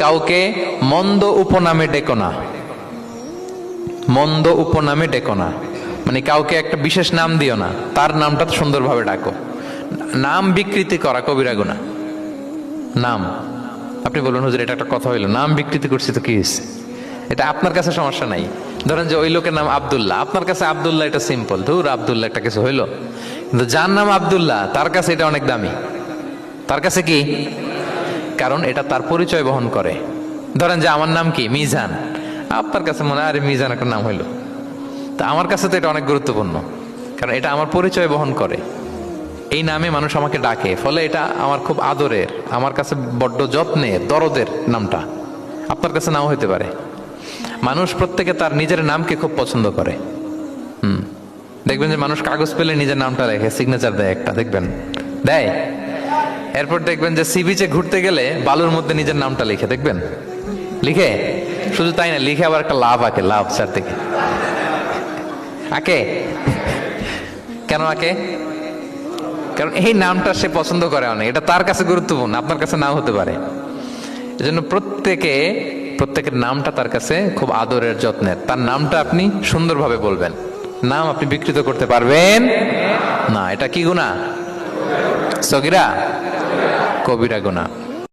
কাউকে মন্দ উপনামে ডেকো না, মন্দ উপনামে ডেকো না, মানে কাউকে একটা বিশেষ নাম দিও না, তার নামটা সুন্দরভাবে ডাকো। নাম বিকৃতি করা কবিরা গুনাহ। নাম আপনি বলুন হুজুর এটা একটা কথা হইলো, নাম বিকৃতি করছি তো কি হয়েছে? এটা আপনার কাছে সমস্যা নাই। ধরেন যে ওই লোকের নাম আব্দুল্লাহ, আপনার কাছে আব্দুল্লাহ এটা সিম্পল, ধুর আব্দুল্লাহ একটা কিছু হইলো, কিন্তু যার নাম আব্দুল্লাহ তার কাছে এটা অনেক দামি। তার কাছে কি? কারণ এটা তার পরিচয় বহন করে। ধরেন যে আমার নাম কি মিজান, আপনার কাছে মনে হয় আরে মিজান একটা নাম হইলো, তা আমার কাছে তো এটা অনেক গুরুত্বপূর্ণ, কারণ এটা আমার পরিচয় বহন করে। এই নামে মানুষ আমাকে ডাকে, ফলে এটা আমার খুব আদরের, আমার কাছে বড্ড যত্নের, দরদের নামটা। আপনার কাছে নাও হইতে পারে। মানুষ প্রত্যেকে তার নিজের নামকে খুব পছন্দ করে। দেখবেন যে মানুষ কাগজ পেলে নিজের নামটা লেখে, সিগনেচার দেয় একটা, দেখবেন দেয়। এরপর দেখবেন যে সি বিচে ঘুরতে গেলে বালুর মধ্যে নিজের নামটা লিখে, দেখবেন লিখে। শুধু তাই না, লিখে আবার একটা লাভ আঁকে, লাভ চার দিকে আঁকে। কেন আঁকে? কারণ এই নামটা সে পছন্দ করে অনেক, এটা তার কাছে গুরুত্বপূর্ণ, আপনার কাছে নাও হতে পারে। এজন্য প্রত্যেকের নামটা তার কাছে খুব আদরের, যত্নের। তার নামটা আপনি সুন্দরভাবে বলবেন, নাম আপনি বিকৃত করতে পারবেন না। এটা কি গুনাহ? সগীরা কবিরা গুনাহ।